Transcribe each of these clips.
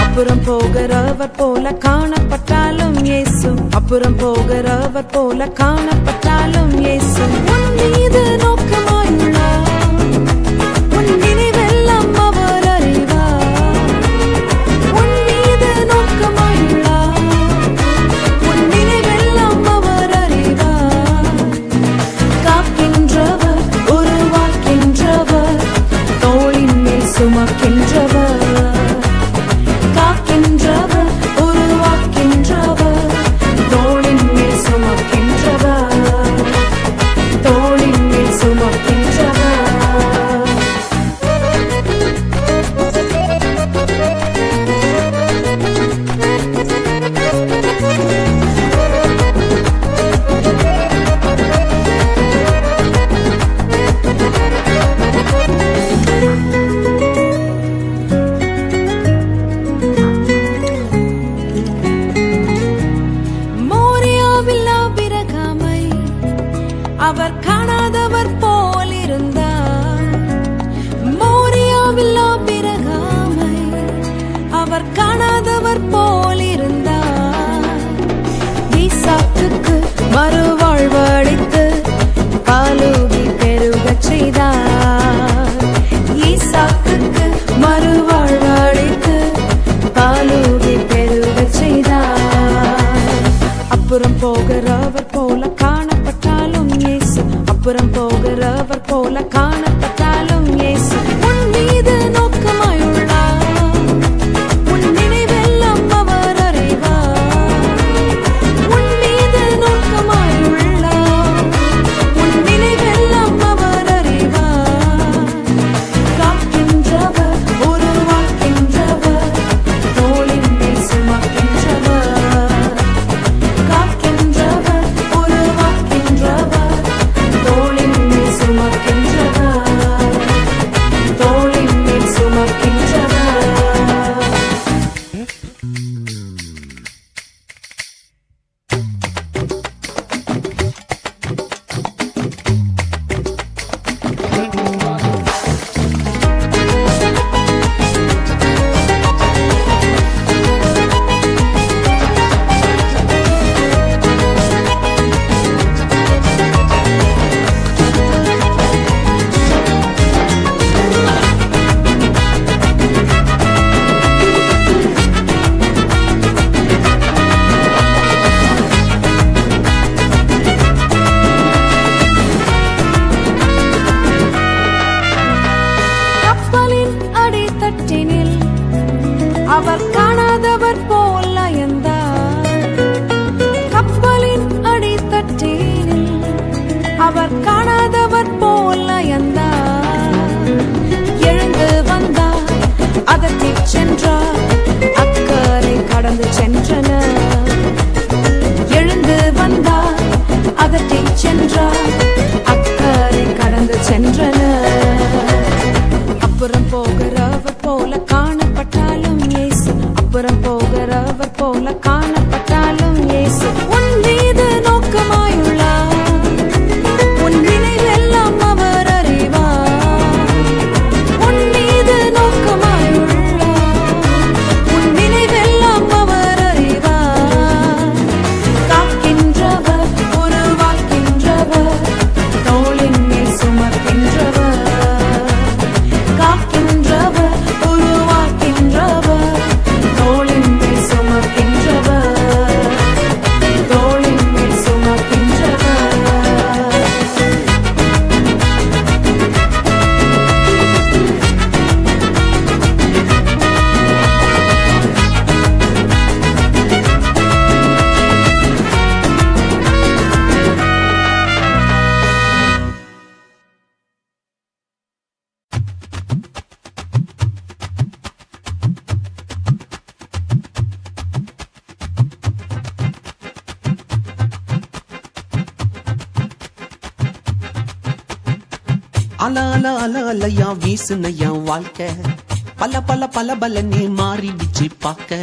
அப்புறம் போகிறவர் போல காணப்பட்டாலும் இயேசு, அப்புறம் போகிறவர் போல காணப்பட்டாலும் இயேசு உன் மீது நோக்கமாயுள்ளார். உன் நினைவெல்லாம் அவர் அறிவார். உன் மீது நோக்கமாயுள்ளார். உன் நினைவெல்லாம் அவர் அறிவார். காக்கின்றவர், உருவாக்கின்றவர், தோளின் மேல் சுமக்கின்றவர். காக்கின்றவர், உருவாக்கின்றவர், தோளின் மேல் சுமக்கின்றவர். தோளின் மேல் சுமக்கின்றவர். அவர் காணாதவர் போல் இருந்தார். மோரியாவில் ஆபிரகாமை அவர் காணாதவர் போல் இருந்தார். ஈசாக்குக்கு மறுவாழ்வளித்து பாலூகி பெருகச் செய்தார். ஈசாக்குக்கு மறுவாழ்வளித்து பாலூகி பெருகச் செய்தார். அப்புறம் போகிறவர் போல காணப்பட்டாலும் இயேசு, அப்புறம் போகிறவர் போல காணப்பட்டாலும் இயேசு உன் மீது நோக்கமாயுள்ளார். உன் நினைவெல்லாம் அவர் அறிவார். உன் மீது நோக்கமாயுள்ளார். உன் நினைவெல்லாம் அவர் அறிவார். காக்கின்றவர், உருவாக்கின்றவர், தோளின் மேல் சுமக்கின்றவர். காக்கின்றவர், உருவாக்கின்றவர், தோளின் மேல் சுமக்கின்றவர். தோளின் மேல் சுமக்கின்றவர். கப்பலின் அடித்தட்டினில் அவர் காணாதவர் போல் அயர்ந்தார். கப்பலின் அடித்தட்டினில் அவர் காணாதவர் போல் அயர்ந்தார். எழுந்து வந்தார், அதட்டிச் சென்றார், அக்கறை கடந்து சென்றனர். எழுந்து வந்தார், அதட்டிச் சென்றார், அக்கறை கடந்து சென்றனர். அப்புறம் போகிறவர் போல காணப்பட்டாலும் இயேசு, அப்புறம் போகிறவர் போல காணப்பட்டாலும் இயேசு உன் மீது நோக்கமாயுள்ளார். உன் நினைவெல்லாம் அவர் அறிவார். உன் மீது நோக்கமாயுள்ளார். அல அல அல அலையா வீசுன என் வாழ்க்கை பல பல பல பல நீ மாறிடுச்சு பாக்க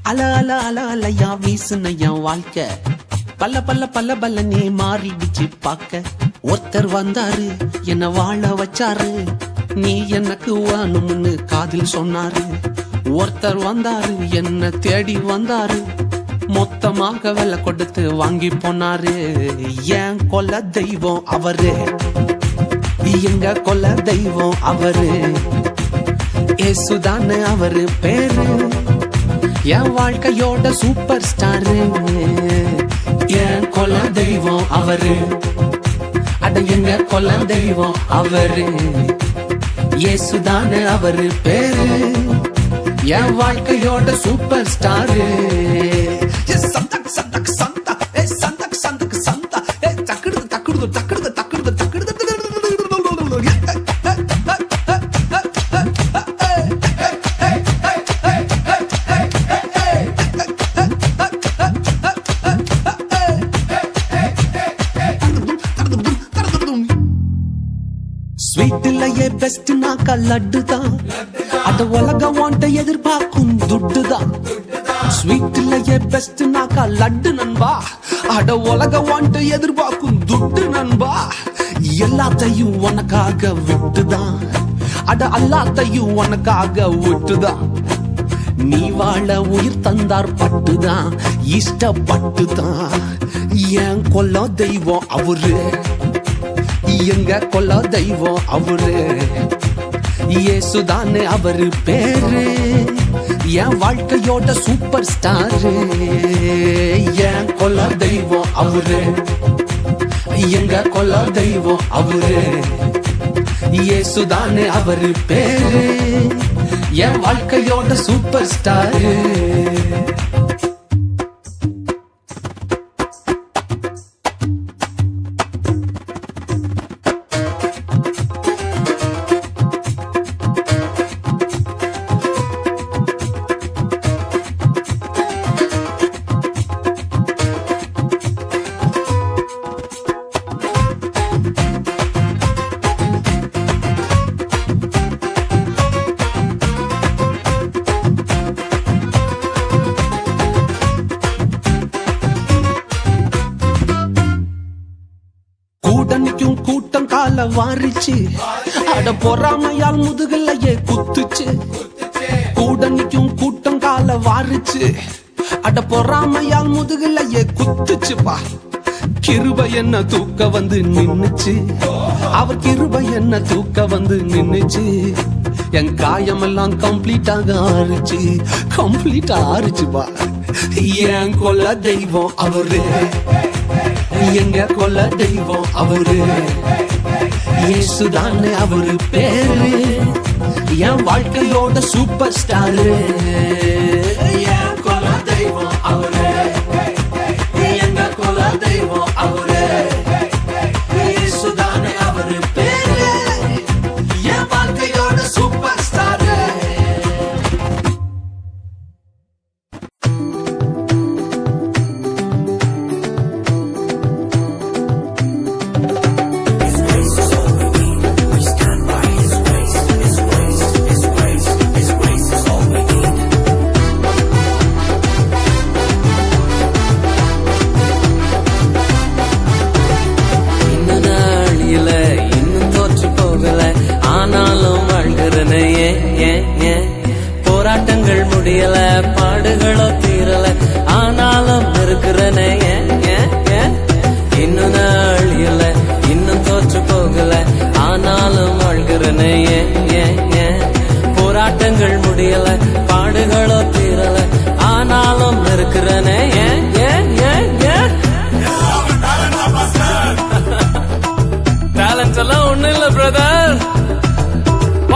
அல அல அல அலையா வீசுன என் வாழ்க்கை பல பல பல பல நீ மாறிடுச்சு பாக்க ஒருத்தர் வந்தாரு என்ன வாழ வச்சாரு நீ எனக்கு வேணும்னு காதில் சொன்னாரு ஒருத்தர் வந்தாரு என்ன தேடி வந்தாரு மொத்தமாக விலை கொடுத்து வாங்கி போனாரு என் கொல்ல தெய்வம் அவரு எங்க கொல்ல தெய்வம் அவரு ஏசுதானே அவரு பேரு என் வாழ்க்கையோட சூப்பர் ஸ்டாரு என் கொல்ல தெய்வம் அவரு அட எங்க கொல்ல தெய்வம் அவரு ஏசுதானே அவரு பேரு என் வாழ்க்கையோட சூப்பர் ஸ்டாரு சந்தக் சந்தக் சந்தா சந்தக் சந்தக் சந்தா தக்குடு தக்குடு தக்குடு தக்குடு தக்குடு ஸ்வீட்லயே பெஸ்ட் நாக்கா லட்டு தான் அட உலக வாண்ட எதிர்பார்க்கும் துட்டு தான் ஸ்வீட்லயே பெஸ்ட் நாக்கா லட்டு நண்பா அட உலக வாண்ட எதிர்பார்க்கும் துட்டு நண்பா எல்லாத்தையும் உனக்காக விட்டுதான் அட எல்லாத்தையும் உனக்காக விட்டுதான் நீ வாழ உயிர் தந்தார் பட்டுதான் இஷ்டப்பட்டுதான் என் கொல்ல தெய்வம் அவரு எங்க கொல்ல தெய்வம் அவரு ஏசுதானே அவரு பேரு என் வாழ்க்கையோட சூப்பர் ஸ்டாரு என் கொல்ல தெய்வம் அவரு எங்க கொல்ல தெய்வம் அவரு ஏசுதானே அவரு பேரு என் வாழ்க்கையோட சூப்பர் ஸ்டாரு கூட்டம் கால வாரிச்சு அட பொறாமையால் முதுகலையே குத்துச்சு கூடனிக்கும் கூட்டம் கால வாரிச்சு அட பொறாமையால் முதுகலையே குத்துச்சுப்பா கிருபை என்ன தூக்க வந்து நின்னுச்சு அவர் கிருபை என்ன தூக்க வந்து நின்னுச்சு என் காயமெல்லாம் கம்ப்ளீட்டாக ஆறுச்சுப்பா என் கொல்ல தெய்வம் அவரு எங்க கொல்ல தெய்வம் அவரு ஏசுதானே அவரு பேரு என் வாழ்க்கையோட சூப்பர் ஸ்டாரு என் கொல்ல தெய்வம் அவரு எங்க கொல்ல தெய்வம் அவரு ஏசுதானே அவரு பேரு என் வாழ்க்கையோட சூப்பர் ஸ்டாரு போராட்டங்கள் முடியல பாடுகளோ தீரல ஆனாலும் இருக்கிறனே இன்னும் நாள் இல்ல இன்னும் தோற்று போகல ஆனாலும் வாழ்கிறனே போராட்டங்கள் முடியல பாடுகளோ தீரல ஆனாலும் இருக்கிறனே டேலண்ட் எல்லாம் ஒண்ணு இல்ல பிரதர்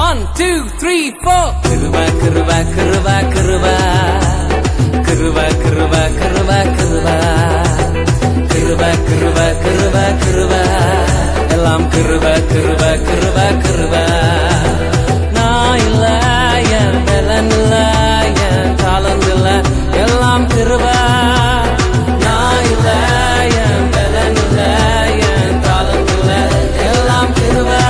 1 2 3 4 கிருபா கிருபா கிருபா கிருபா கிருபா கிருபா கிருபா கிருபா கிருபா கிருபா கிருபா கிருபா எல்லாம் கிருபா கிருபா கிருபா கிருபா நான் இல்ல என் பலன் இல்ல என் காலம் இல்ல எல்லாம் கிருபா நான் இல்ல என் பலன் இல்ல என் காலம் இல்ல எல்லாம் கிருபா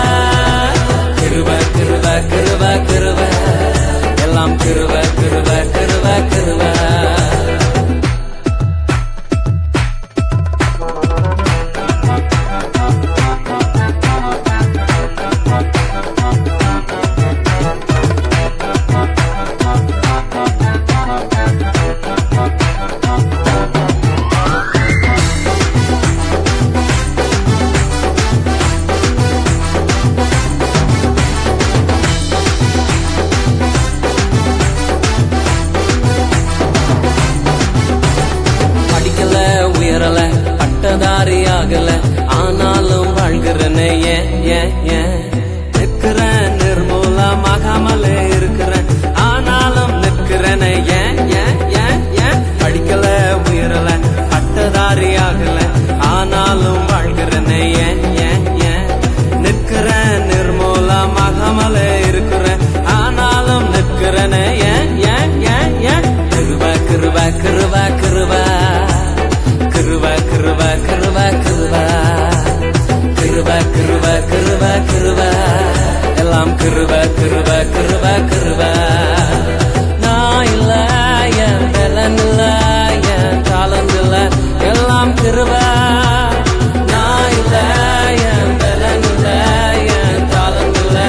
கிருப கிருப கிருப கிருப ஆனாலும் வாழ்கிறேன்னு நிற்கிறேன் நிர்மூலமாகாமலே இருக்கிறேன் ஆனாலும் நிற்கிறேன்னு படிக்கல உயரல பட்டதாரி ஆகல ஆனாலும் வாழ்கிறேன்னு நிற்கிறேன் நிர்மூலமாகாமலே இருக்கிறேன் ஆனாலும் நிற்கிறேன்னு கிருப கிருப கிருப கிருப கிருப கிருப கிருப கிருப கிருப கிருப கிருப கிருப எல்லாம் கிருப கிருப கிருப கிருப நான் இல்ல என் பலன் இல்ல என் தாளந்து இல்ல எல்லாம் கிருப நான் இல்ல என் பலன் இல்ல என் தாளந்து இல்ல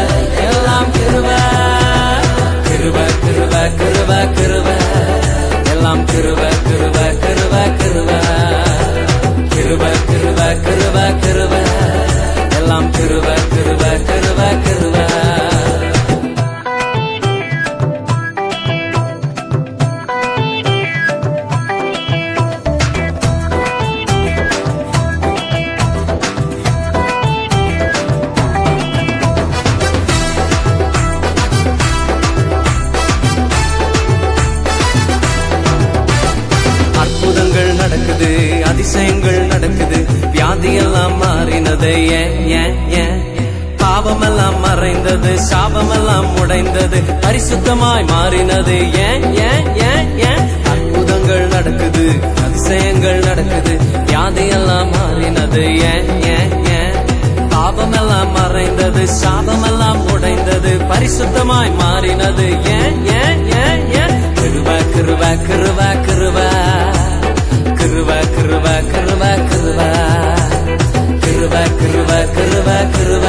எல்லாம் கிருப கிருப கிருப கிருப கிருப எல்லாம் கிருப கிருப கிருப கிருப கிருப கிருப கிருப கிருப எல்லாம் கிருப கிருப கிருப கிருப நடக்குது அதிசயங்கள் நடக்குது வியாதியெல்லாம் மாறினது பாவமெல்லாம் மறைந்தது சாபமெல்லாம் உடைந்தது பரிசுத்தமாய் மாறினது அற்புதங்கள் நடக்குது அதிசயங்கள் நடக்குது வியாதியெல்லாம் மாறினது பாவமெல்லாம் மறைந்தது சாபமெல்லாம் உடைந்தது பரிசுத்தமாய் மாறினது கிருப கிருப கிருப கிருப கிருப கிருப கிருப கிருப கிருப கிருப கிருப கிருப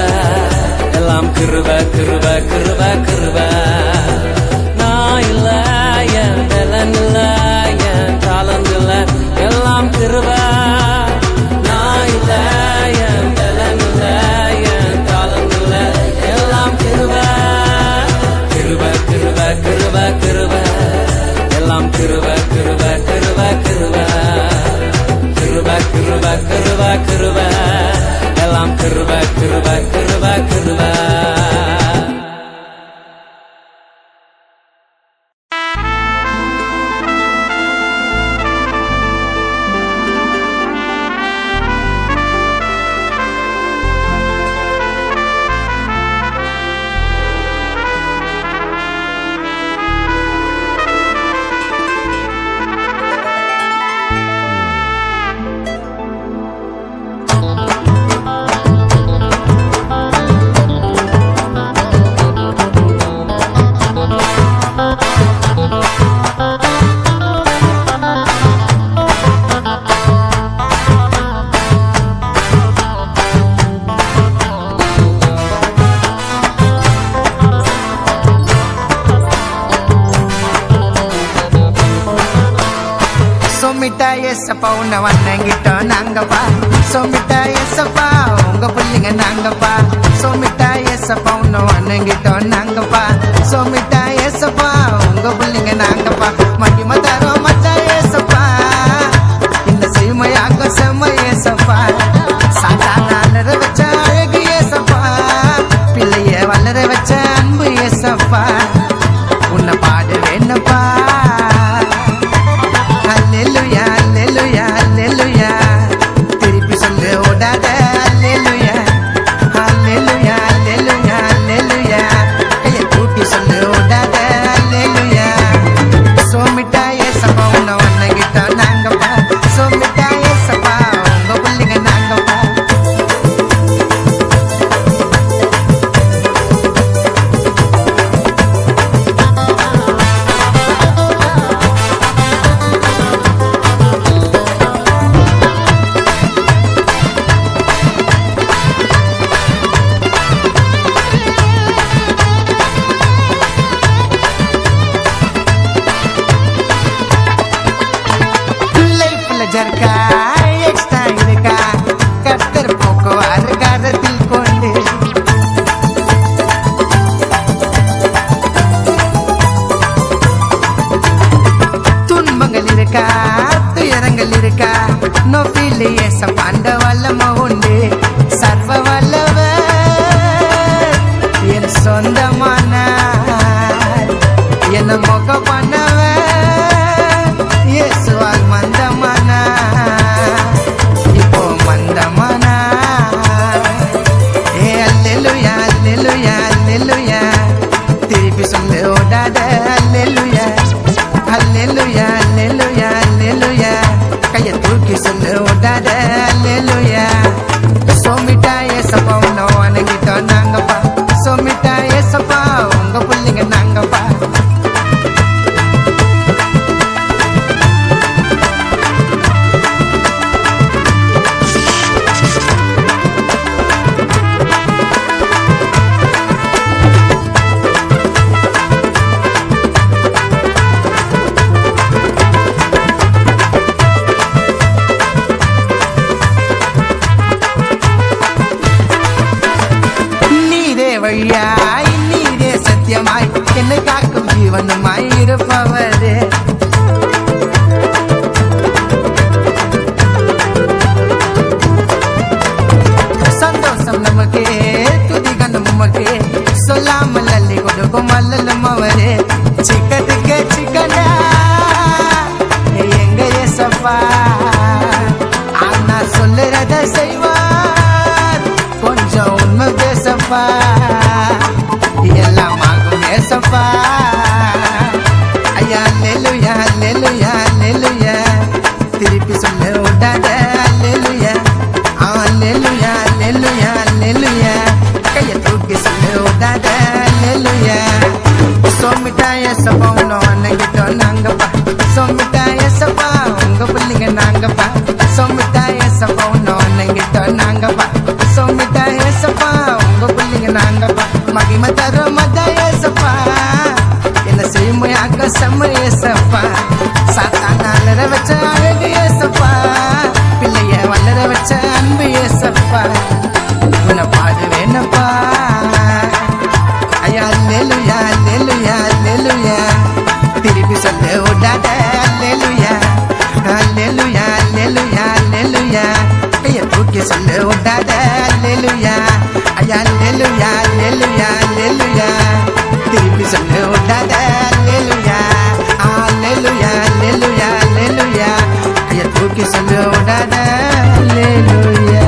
எல்லாம் கிருப கிருப கிருப கிருப நான் இல்ல என் பலன் இல்ல என் தாளந்து இல்ல எல்லாம் கிருப நான் இல்ல என் பலன் இல்ல என் தாளந்து இல்ல எல்லாம் கிருப கிருப கிருப கிருப கிருப எல்லாம் கிருப கிருப கிருப கிருப கிருப கிருப கிருப கிருப எல்லாம் கிருப கிருப கிருப கிருப ஏசப்பா உன்னை வணங்கிட்டோம் நாங்கப்பா சோமிட்டா ஏசப்பா உங்க பிள்ளைங்க நாங்கப்பா சோமிட்டா ஏசப்பா உன்னை வணங்கிட்டோம் நாங்கப்பா சோமிட்டா ஏசப்பா உங்க பிள்ளைங்க நாங்கப்பா மகிமை தரோம் மச்சா ஏசப்பா இந்த செய்மையாக செம்ம ஏசப்பா சாதாரண அலற வச்ச அழகு ஏசப்பா பிள்ளைய வளர வச்ச அன்பு ஏசப்பா உன்னை பாடு வேணப்பா Hallelujah. இருக்கா துயரங்கள் இருக்கா நோ ஃபீல் ஏசப்பாண்ட வல்லம உண்டு சர்வ வல்லவர் என் சொந்தமான என்ன மொக்க பண்ணவர் இயேசுவால் மந்தமான இப்போ மந்தமான ஏ அல்லேலூயா அல்லேலூயா அல்லேலூயா திருப்பி சொல்லு ஓடாத அல்லேலூயா அல்லேலூயா அல்லேலூயா அல்லேலூயா கைய தூக்கி சொல்லு ஓடாத அல்லேலூயா சோமிட்டா ஏசப்பா உன்னை வணங்கிட்டோம் நாங்கப்பா சோமிட்டா ஏசப்பா உங்க பிள்ளைங்க நாங்கப்பா வழியாய் நீரே சத்தியமாய் என்னை காக்கும் ஜீவனுமாய் இருப்பவரே சந்தோஷம் நமக்கே துதிகணும் உமக்கே சொல்லாமல் அள்ளி கொடுக்கும் அல்லலும் அவரே சிக்கத்துக்கு சிக்கனா எங்க ஏசப்பா ஆனா சொல்லுறத செய்வார் கொஞ்சம் உண்மை பேசப்பா எல்லாம் ஆகும் ஏசப்பா ஐயா அல்லேலூயா அல்லேலூயா அல்லேலூயா திருப்பி சொல்ல விடாத அல்லேலூயா அல்லேலூயா அல்லேலூயா அல்லேலூயா கைய தூக்கி சொல்ல விடாத அல்லேலூயா சோமிட்டா ஏசப்பா உன்னை வணங்கிட்டோம் நாங்கப்பா சோமிட்டா ஏசப்பா உங்க பிள்ளைங்க நாங்கப்பா சோமிட்டா ஏசப்பா உன்னை வணங்கிட்டோம் நாங்கப்பா சோமிட்டா ஏசப்பா உங்க பிள்ளைங்க நாங்கப்பா மகிமை தர மத ஏசப்பா என்ன செய்யுமையாக்க செம்ம ஏசப்பா சாத்தான அலற வச்ச அழகு ஏசப்பா பிள்ளைய வளர வச்ச அன்பு ஏசப்பா உன்னை பாடுவேனப்பா ஐயா அல்லேலூயா அல்லேலூயா அல்லேலூயா திருப்பி சொல்ல விடாத அல்லேலூயா அல்லேலூயா அல்லேலூயா அல்லேலூயா கைய தூக்கி சொல்ல விடாத அல்லேலூயா ஐயா அல்லேலூயா அல்லேலூயா அல்லேலூயா திருப்பி சொல்ல விடாத அல்லேலூயா அல்லேலூயா அல்லேலூயா அல்லேலூயா கைய தூக்கி சொல்ல விடாத அல்லேலூயா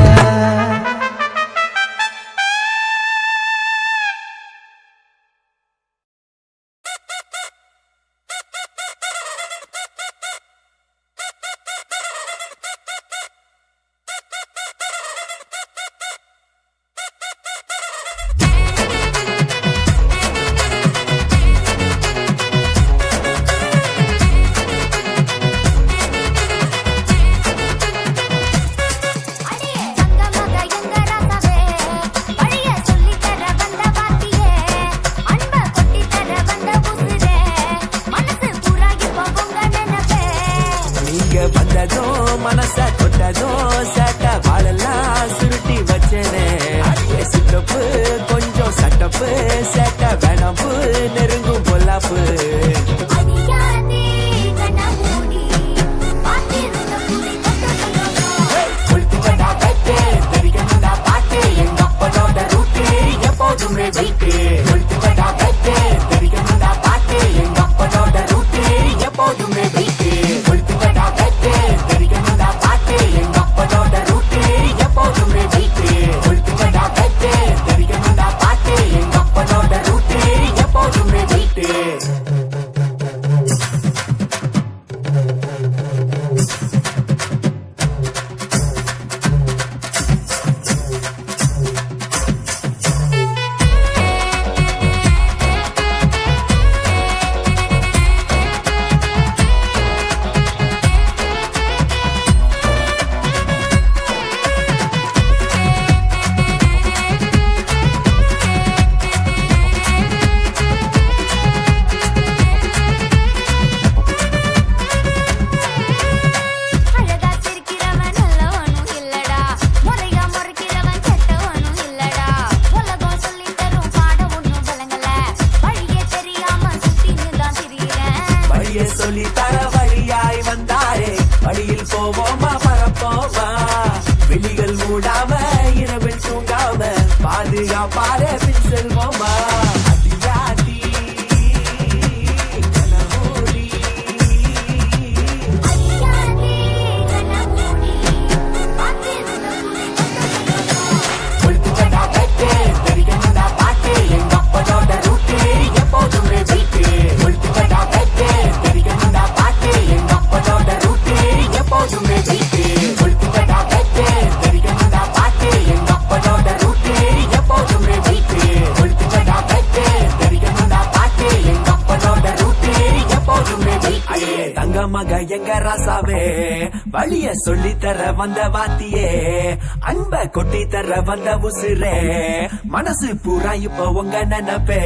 சொல்லி தர வழியாய் வந்தா பாரு பின் செல்வோமா அடியாடி மக எங்க ராசாவே வழிய சொல்லி தர வந்த வாத்தியே அன்ப கொட்டி தர வந்த உசுரே மனசு பூரா இப்ப உங்க நினைப்பே